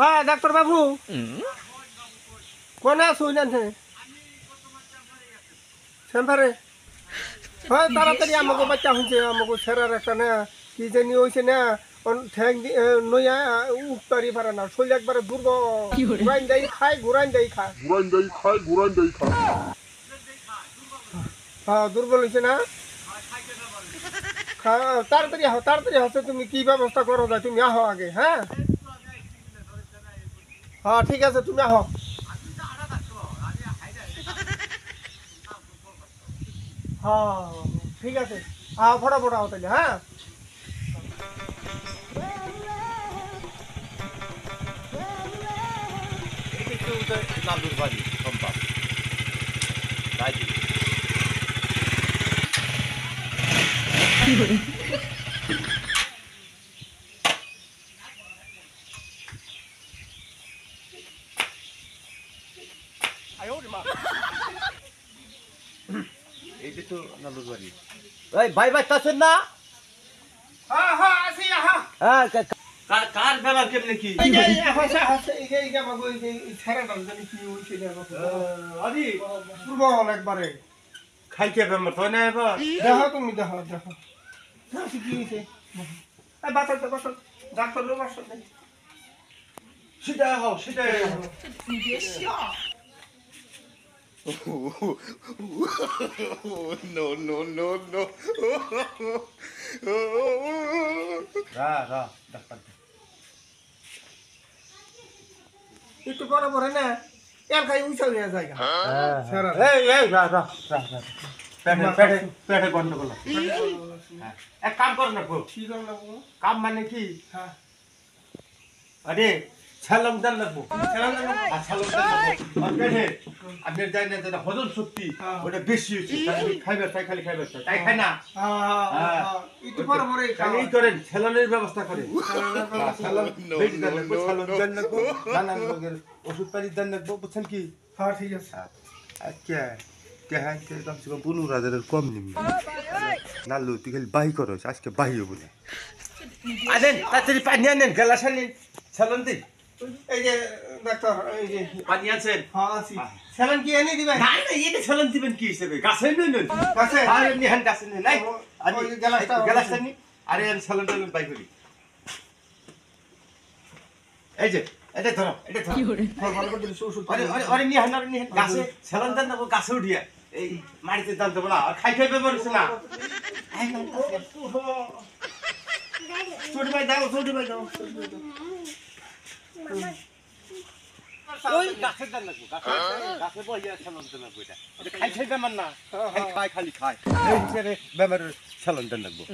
হ্যাঁ ডাক্তার বাবু কোনে আসুন চেম্বারে হ্যাঁ তাড়াতাড়ি আমাকে বাচ্চা হয়েছে আমাকে ছেড়ার একটা না কি জানি হয়েছে না ঠ্যাং নইয়া উঠতারি পারে না শরীর একবারে দুর্বল ঘুরাইন দেয় খায় ঘুরাইন দেয় খায় হ্যাঁ দুর্বল হয়েছে না তাড়াতাড়ি হচ্ছে তুমি কি ব্যবস্থা করো না তুমি আহো আগে হ্যাঁ হ্যাঁ ঠিক আছে তুমি আহো হ্যাঁ ঠিক আছে ফটাফট আহো তাহলে হ্যাঁ নালুর বাড়ি সম্ভব তাই এই যে তো নালুর বাড়ি ভাই ভাই তাছেন না হ্যাঁ আসি আহা হ্যাঁ কার বেলা কেমনে কি দুর্বল একবারে খাইতে বেমার তো না এবার দেখো তুমি দেখো কি হয়েছে বাসার ডাক্তার লোক আসছে সেটাই হোক সেটাই no no no no doctor একটু বড় না এর খাই উঁচা হয়ে যায় পেটে গন্ডগোল এক কাম করো না কি করলাম কাম মানে কি হ্যাঁ আরে ছালম দান লাগবো পেটে আপনার যাই না যেটা হজম শক্তি ওটা বেশি হচ্ছে খাইবার চাই খালি খাইবার চাই তাই খাই না একটু বড় এই করেন ছেলানের ব্যবস্থা করেন ওষুধ পানি দান লাগবো বুঝছেন কি হ্যাঁ ঠিক আছে আচ্ছা কমসে কম 15,000 কম নিবি নালু তুই খালি বাহি করস আজকে বাহি হবো না আনেন তাড়াতাড়ি পানি আনেন গ্লাস আনেন ছেলন দিন এই যে ডাক্তার এই যে পানি আছেন হ্যাঁ আছি স্যালান কি এনে দিবেন না এটা ছেলন দিবেন কি হিসেবে গাছে নেন গাছে আর এমনি হ্যান্ড গাছে নেন নাই ওই গ্লাসটা গ্লাসটা নি আরে আমি ছেলন দিলেন বাই করি এই যে এটা ধরো ভালো করে দিলে ওষুধ আরে নিয়ে হান গাছে ছেলন দেন না গাছে উঠিয়া এই মাটিতে দান দেবো না আর খাই ব্যবহার হচ্ছে না ছোট ভাই দাও ওই গাছের দান লাগবো গাছে বইয়া ছেলন দেন লাগবো এটা খাই বেমার না খালি খায় এই হিসেবে বেমারের ছেলন দেন লাগবো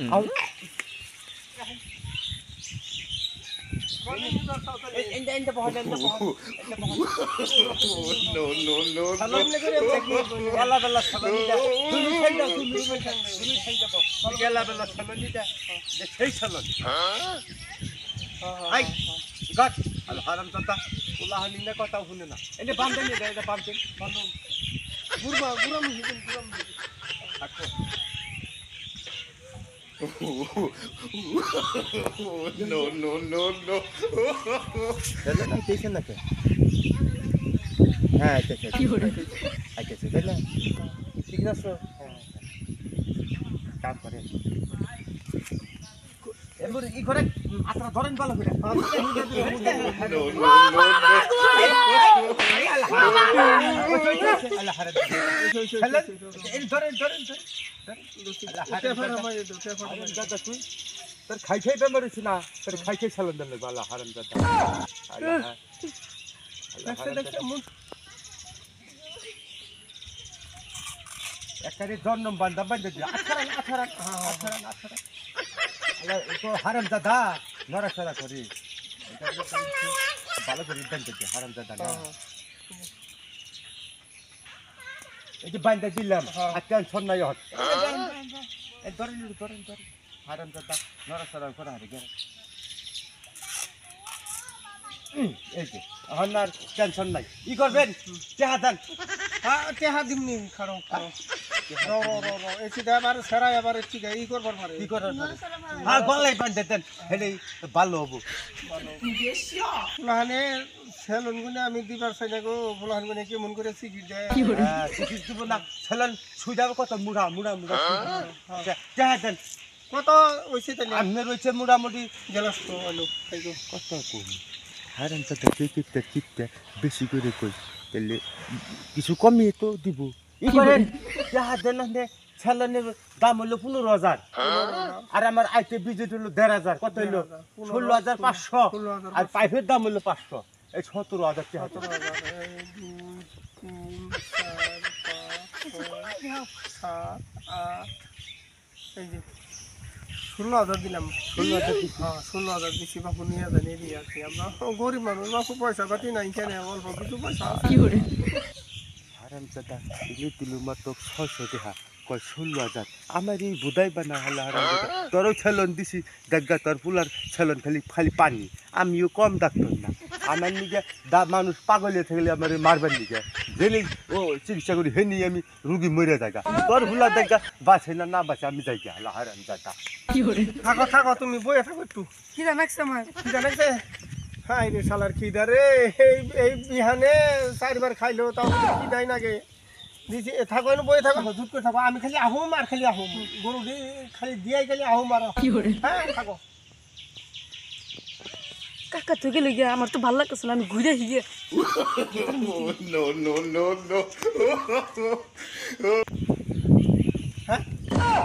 কথা শুনে না এনে বান্ধেন এটা বান্ধেন no no no no না দেখেন না হ্যাঁ আচ্ছা কি হলো আচ্ছা তাহলে ঠিক আছে কাজ করে এবার এই ঘরে আত্রা ধরেন ভালো করে তোর খাই বেমার হয়েছে না তোর খাই ছেলেন দেন ভালো হারাম দাদা একটা জন্ম বান্ধা বান্ধে দিল হারাম দাদা নড়াচড়া করি ভালো করে হারাম দাদা এই যে বান্ধা দিলাম আজকে সন্ন্যায় হট ধরেন হারাম দাদা নড়াচড়া করা হারে গেল এই যে আর টেনশন নাই ই করবেন টেহা দেন টেহা দিমনি খারো এসি দে আবার সেরা আবার একটু ই করবার পারে কি করার আর গলাই বান্ধে দেন হেলে ভালো হবো ফুলাহানে সেলুন গুনে আমি দিবার চাই না গো ফুলাহান গুনে কেমন করে সিগিট দেয় টিকিট দিব না ছেলেন শুই যাবে কত মুড়া মুড়া মুড়া দেখা দেন কত হইছে তাহলে আপনি রয়েছে মোটামুটি গেলাস তো আলু তাই তো কত কম হারান চাটা টিকিটটা টিকটা বেশি করে কই তাহলে কিছু কমিয়ে তো দিব ই করেন দেখা দেন না ছেলেনের দাম হলো 15,000 আর আমার আইতে বিজেট হলো 1,500 কত হইলো 16,500 আর পাইপের দাম হলো 500 এই 17,000 টাকা সাত আট এই যে 16,000 দিলাম 16,000 হ্যাঁ 16,000 দিছি বাপু নিয়ে জানি দিয়ে আছি আমরা গরিব মানুষ বাপু পয়সা পাতি নাই কেন অল্প কিছু পয়সা আছে হারাম চাটা ইলে দিলু মাত্র 600 টাকা কয় 16,000 আমার এই বুদাই বানা হলো হারাম চাটা তোরও ছেলন দিছি দেখা তোর পুলার ছেলন খালি খালি পানি আমিও কম ডাক্তার না আমার নিকে মানুষ পাগলে থাকলে আমার মারবার নিকে জেনে ও চিকিৎসা করি হেনি আমি রুগী মরে থাকা তোর ফুলার দেখা বাঁচে না না বাঁচে আমি যাই গেল হারাম চাটা থাকো থাকো তুমি বইয়ে থাকো একটু খিদা লাগছে আমার খিদা লাগছে হাই রে শালার খিদা রে এই বিহানে 4বার খাইলো তাও খিদাই নাগে দিছি থাকো না বইয়ে থাকো জুট করে থাকো আমি খালি আহুম আর খালি আহুম গরু দি খালি দিয়াই খালি আহুম আর হ্যাঁ থাকো কাকা তুই গেলে গিয়া আমার তো ভালো লাগতেছিল আমি ঘুরে গিয়ে হ্যাঁ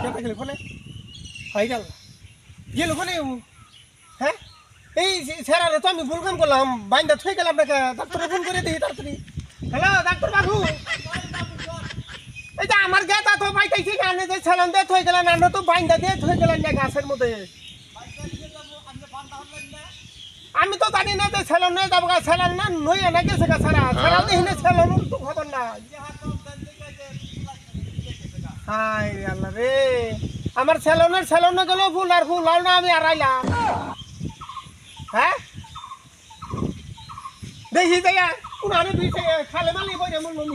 কেটে গেলে কোনে হাই গেল গেল কোনে হ্যাঁ এই স্যার তো আমি ভুল কাম করলাম বাইন্দা থই গেলাম আপনাকে ডাক্তার ফোন করে দিই তাড়াতাড়ি হ্যালো ডাক্তার বাবু এই যে আমার গেতা তো পাইতেছি না যে ছেলন দিয়ে থই গেলেন না তো বাইন্দা দিয়ে থই গেলেন না গাছের মধ্যে আমি তো জানি না যে ছেলন নিয়ে যাবো ছেলন না নই এনে গেছে গা সারা সারা দেখি ছেলন তো খবর না হাই রে আল্লাহ রে আমার ছেলনে গেল ফুল আর ফুল আর না আমি আড়াইলাম হ্যাঁ দেখি যাইয়া উনারে দিছে খালে মালি বইরে মন মন